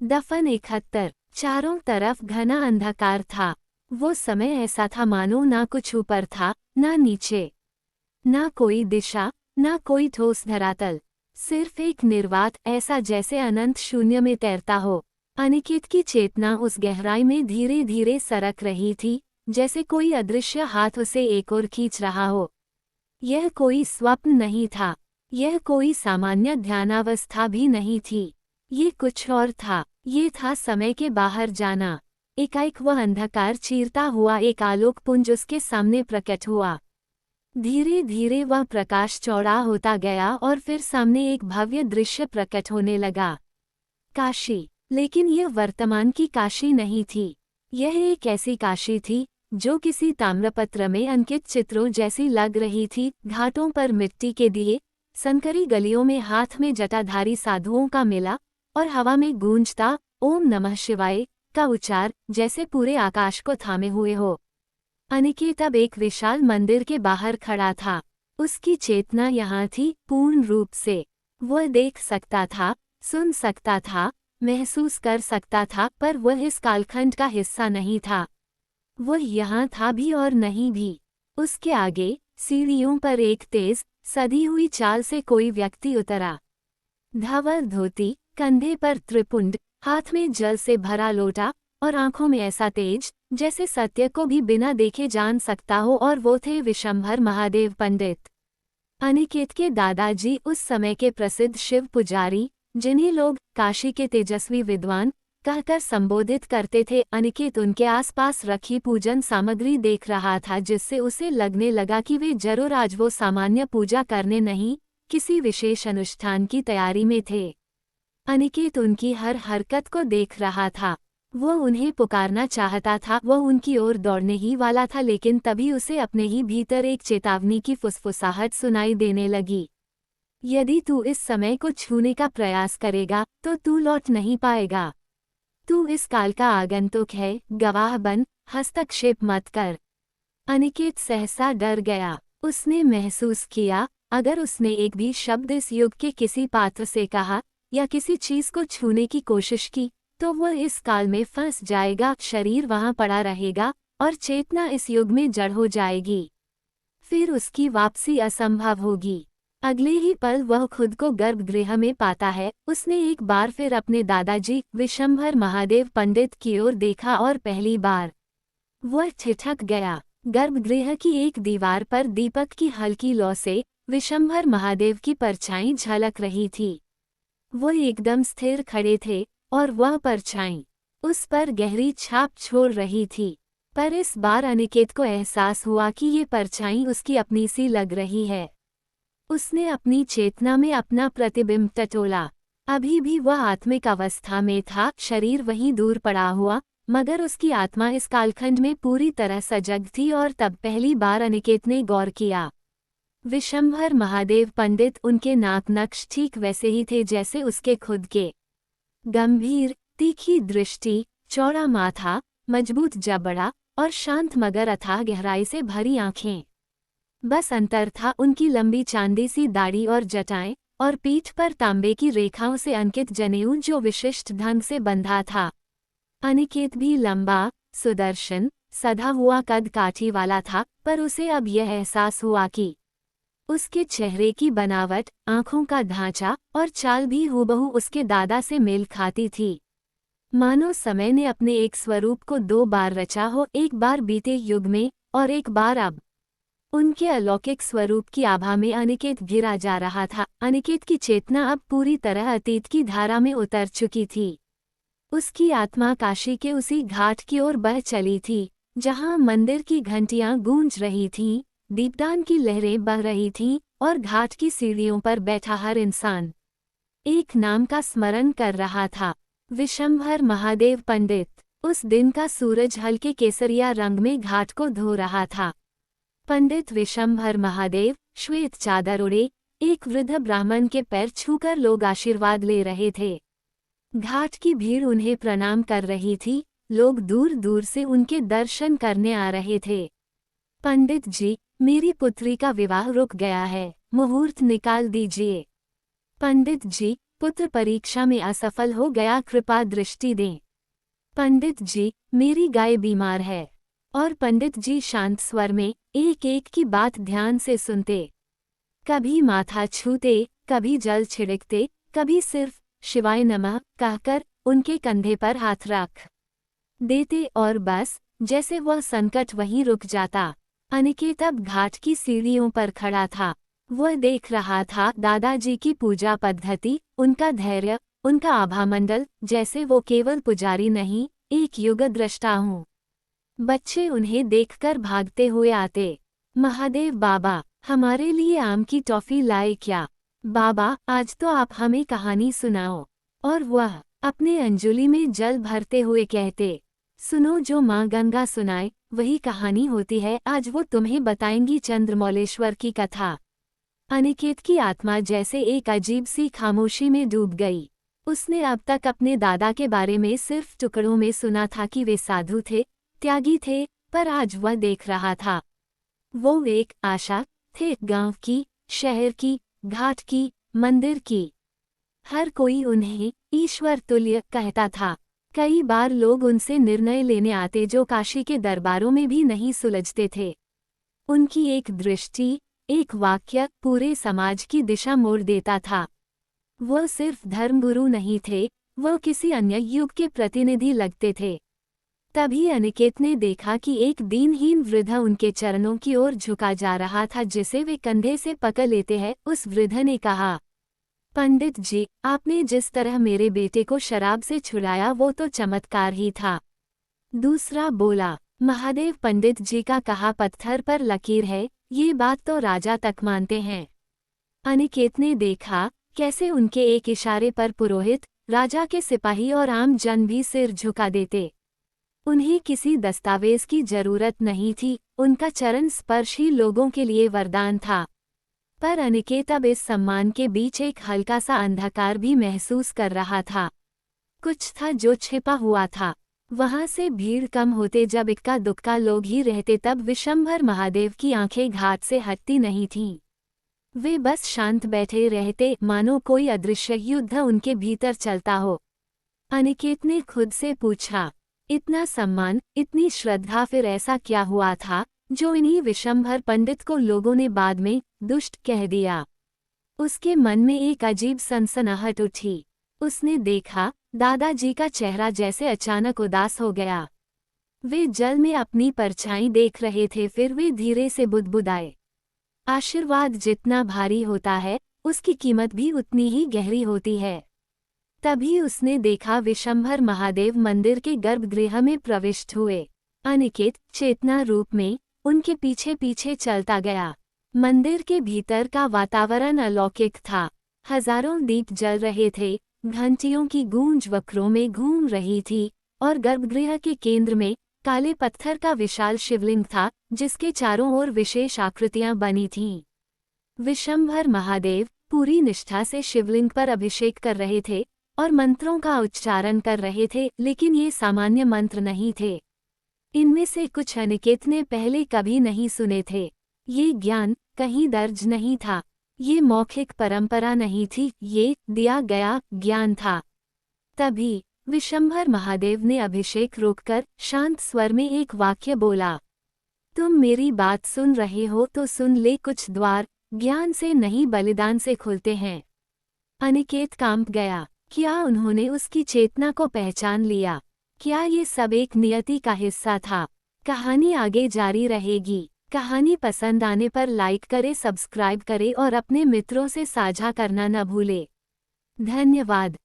दफन 71। चारों तरफ घना अंधकार था। वो समय ऐसा था मानो ना कुछ ऊपर था, ना नीचे, ना कोई दिशा, ना कोई ठोस धरातल। सिर्फ एक निर्वात, ऐसा जैसे अनंत शून्य में तैरता हो। अनिकेत की चेतना उस गहराई में धीरे धीरे सरक रही थी, जैसे कोई अदृश्य हाथ उसे एक ओर खींच रहा हो। यह कोई स्वप्न नहीं था। यह कोई सामान्य ध्यानावस्था भी नहीं थी। ये कुछ और था। ये था समय के बाहर जाना। एकाएक वह अंधकार चीरता हुआ एक आलोक पुंज उसके सामने प्रकट हुआ। धीरे धीरे वह प्रकाश चौड़ा होता गया और फिर सामने एक भव्य दृश्य प्रकट होने लगा। काशी। लेकिन यह वर्तमान की काशी नहीं थी। यह एक ऐसी काशी थी जो किसी ताम्रपत्र में अंकित चित्रों जैसी लग रही थी। घाटों पर मिट्टी के दिए, संकरी गलियों में हाथ में जटाधारी साधुओं का मेला, और हवा में गूंजता ओम नमः शिवाय का उच्चार जैसे पूरे आकाश को थामे हुए हो। अनिकेत अब एक विशाल मंदिर के बाहर खड़ा था। उसकी चेतना यहाँ थी पूर्ण रूप से। वह देख सकता था, सुन सकता था, महसूस कर सकता था, पर वह इस कालखंड का हिस्सा नहीं था। वह यहाँ था भी और नहीं भी। उसके आगे सीढ़ियों पर एक तेज सधी हुई चाल से कोई व्यक्ति उतरा। धवल धोती, कंधे पर त्रिपुंड, हाथ में जल से भरा लोटा, और आंखों में ऐसा तेज जैसे सत्य को भी बिना देखे जान सकता हो। और वो थे विशंभर महादेव पंडित, अनिकेत के दादाजी, उस समय के प्रसिद्ध शिव पुजारी, जिन्हें लोग काशी के तेजस्वी विद्वान कहकर संबोधित करते थे। अनिकेत उनके आसपास रखी पूजन सामग्री देख रहा था, जिससे उसे लगने लगा कि वे जरूर आज वो सामान्य पूजा करने नहीं, किसी विशेष अनुष्ठान की तैयारी में थे। अनिकेत उनकी हर हरकत को देख रहा था। वो उन्हें पुकारना चाहता था, वो उनकी ओर दौड़ने ही वाला था, लेकिन तभी उसे अपने ही भीतर एक चेतावनी की फुसफुसाहट सुनाई देने लगी। यदि तू इस समय को छूने का प्रयास करेगा तो तू लौट नहीं पाएगा। तू इस काल का आगंतुक है, गवाह बन, हस्तक्षेप मत कर। अनिकेत सहसा डर गया। उसने महसूस किया, अगर उसने एक भी शब्द इस युग के किसी पात्र से कहा या किसी चीज को छूने की कोशिश की, तो वह इस काल में फंस जाएगा। शरीर वहां पड़ा रहेगा और चेतना इस युग में जड़ हो जाएगी। फिर उसकी वापसी असंभव होगी। अगले ही पल वह खुद को गर्भगृह में पाता है। उसने एक बार फिर अपने दादाजी विशंभर महादेव पंडित की ओर देखा और पहली बार वह ठिठक गया। गर्भगृह की एक दीवार पर दीपक की हल्की लौ से विशंभर महादेव की परछाई झलक रही थी। वह एकदम स्थिर खड़े थे और वह परछाई उस पर गहरी छाप छोड़ रही थी। पर इस बार अनिकेत को एहसास हुआ कि ये परछाई उसकी अपनी सी लग रही है। उसने अपनी चेतना में अपना प्रतिबिंब टटोला। अभी भी वह आत्मिक अवस्था में था, शरीर वहीं दूर पड़ा हुआ, मगर उसकी आत्मा इस कालखंड में पूरी तरह सजग थी। और तब पहली बार अनिकेत ने गौर किया, विशंभर महादेव पंडित, उनके नाक नक्श ठीक वैसे ही थे जैसे उसके खुद के। गंभीर, तीखी दृष्टि, चौड़ा माथा, मजबूत जबड़ा और शांत मगर अथाह गहराई से भरी आंखें। बस अंतर था उनकी लंबी चांदी सी दाढ़ी और जटाएं, और पीठ पर तांबे की रेखाओं से अंकित जनेऊ जो विशिष्ट ढंग से बंधा था। अनिकेत भी लंबा, सुदर्शन, सधा हुआ कद काठी वाला था, पर उसे अब यह एहसास हुआ कि उसके चेहरे की बनावट, आंखों का ढांचा और चाल भी हूबहू उसके दादा से मेल खाती थी। मानो समय ने अपने एक स्वरूप को दो बार रचा हो, एक बार बीते युग में और एक बार अब। उनके अलौकिक स्वरूप की आभा में अनिकेत घिरा जा रहा था। अनिकेत की चेतना अब पूरी तरह अतीत की धारा में उतर चुकी थी। उसकी आत्मा काशी के उसी घाट की ओर बह चली थी, जहां मंदिर की घंटियां गूंज रही थीं, दीपदान की लहरें बह रही थीं, और घाट की सीढ़ियों पर बैठा हर इंसान एक नाम का स्मरण कर रहा था, विशंभर महादेव पंडित। उस दिन का सूरज हल्के केसरिया रंग में घाट को धो रहा था। पंडित विशंभर महादेव श्वेत चादर ओढ़े एक वृद्ध ब्राह्मण के पैर छूकर लोग आशीर्वाद ले रहे थे। घाट की भीड़ उन्हें प्रणाम कर रही थी, लोग दूर दूर से उनके दर्शन करने आ रहे थे। पंडित जी, मेरी पुत्री का विवाह रुक गया है, मुहूर्त निकाल दीजिए। पंडित जी, पुत्र परीक्षा में असफल हो गया, कृपा दृष्टि दें। पंडित जी, मेरी गाय बीमार है। और पंडित जी शांत स्वर में एक एक की बात ध्यान से सुनते, कभी माथा छूते, कभी जल छिड़कते, कभी सिर्फ शिवाय नमः कहकर उनके कंधे पर हाथ रख देते, और बस जैसे वह संकट वहीं रुक जाता। अनिकेत अब घाट की सीढ़ियों पर खड़ा था। वह देख रहा था दादाजी की पूजा पद्धति, उनका धैर्य, उनका आभामंडल, जैसे वो केवल पुजारी नहीं, एक युग दृष्टा हूँ। बच्चे उन्हें देखकर भागते हुए आते। महादेव बाबा, हमारे लिए आम की टॉफी लाए क्या? बाबा, आज तो आप हमें कहानी सुनाओ। और वह अपने अंजुलि में जल भरते हुए कहते, सुनो, जो माँ गंगा सुनाए वही कहानी होती है। आज वो तुम्हें बताएंगी चंद्रमौलेश्वर की कथा। अनिकेत की आत्मा जैसे एक अजीब सी खामोशी में डूब गई। उसने अब तक अपने दादा के बारे में सिर्फ टुकड़ों में सुना था कि वे साधु थे, त्यागी थे, पर आज वह देख रहा था। वो एक आशा थे, गांव की, शहर की, घाट की, मंदिर की। हर कोई उन्हें ईश्वर तुल्य कहता था। कई बार लोग उनसे निर्णय लेने आते जो काशी के दरबारों में भी नहीं सुलझते थे। उनकी एक दृष्टि, एक वाक्य पूरे समाज की दिशा मोड़ देता था। वह सिर्फ धर्मगुरु नहीं थे, वह किसी अन्य युग के प्रतिनिधि लगते थे। तभी अनिकेत ने देखा कि एक दीनहीन वृद्ध उनके चरणों की ओर झुका जा रहा था, जिसे वे कंधे से पकड़ लेते हैं। उस वृद्ध ने कहा, पंडित जी, आपने जिस तरह मेरे बेटे को शराब से छुड़ाया वो तो चमत्कार ही था। दूसरा बोला, महादेव, पंडित जी का कहा पत्थर पर लकीर है, ये बात तो राजा तक मानते हैं। अनिकेत ने देखा कैसे उनके एक इशारे पर पुरोहित, राजा के सिपाही और आम जन भी सिर झुका देते। उन्हें किसी दस्तावेज की जरूरत नहीं थी, उनका चरण स्पर्श ही लोगों के लिए वरदान था। पर अनिकेत अब इस सम्मान के बीच एक हल्का सा अंधकार भी महसूस कर रहा था। कुछ था जो छिपा हुआ था। वहां से भीड़ कम होते जब इक्का दुक्का लोग ही रहते, तब विशंभर महादेव की आंखें घाट से हटती नहीं थीं। वे बस शांत बैठे रहते, मानो कोई अदृश्य युद्ध उनके भीतर चलता हो। अनिकेत ने खुद से पूछा, इतना सम्मान, इतनी श्रद्धा, फिर ऐसा क्या हुआ था जो इन्हीं विशंभर पंडित को लोगों ने बाद में दुष्ट कह दिया? उसके मन में एक अजीब सनसनाहट उठी। उसने देखा दादाजी का चेहरा जैसे अचानक उदास हो गया। वे जल में अपनी परछाई देख रहे थे, फिर वे धीरे से बुदबुदाए, आशीर्वाद जितना भारी होता है, उसकी कीमत भी उतनी ही गहरी होती है। तभी उसने देखा विशंभर महादेव मंदिर के गर्भगृह में प्रविष्ट हुए। अनिकेत चेतना रूप में उनके पीछे पीछे चलता गया। मंदिर के भीतर का वातावरण अलौकिक था। हजारों दीप जल रहे थे, घंटियों की गूंज वक्रों में घूम रही थी, और गर्भगृह के केंद्र में काले पत्थर का विशाल शिवलिंग था, जिसके चारों ओर विशेष आकृतियां बनी थीं। विशंभर महादेव पूरी निष्ठा से शिवलिंग पर अभिषेक कर रहे थे और मंत्रों का उच्चारण कर रहे थे, लेकिन ये सामान्य मंत्र नहीं थे। इनमें से कुछ अनिकेत ने पहले कभी नहीं सुने थे। ये ज्ञान कहीं दर्ज नहीं था, ये मौखिक परंपरा नहीं थी, ये दिया गया ज्ञान था। तभी विशंभर महादेव ने अभिषेक रोककर शांत स्वर में एक वाक्य बोला, तुम मेरी बात सुन रहे हो तो सुन ले, कुछ द्वार ज्ञान से नहीं बलिदान से खुलते हैं। अनिकेत कांप गया। क्या उन्होंने उसकी चेतना को पहचान लिया? क्या ये सब एक नियति का हिस्सा था? कहानी आगे जारी रहेगी। कहानी पसंद आने पर लाइक करे, सब्सक्राइब करे और अपने मित्रों से साझा करना न भूले। धन्यवाद।